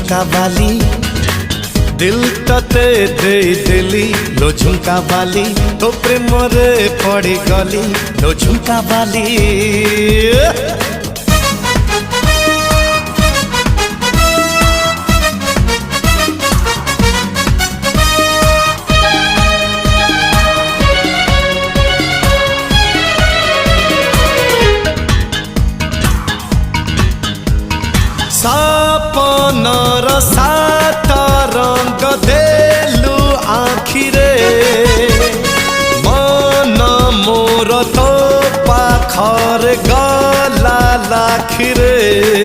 झुमका वाली दिल तते दे देली लो झुमका वाली तो प्रेम रे पड़ी गली लो झुमका वाली सपनर सात रंग देलु आखिरे मन मोर तो पाखर गला लाखिरे।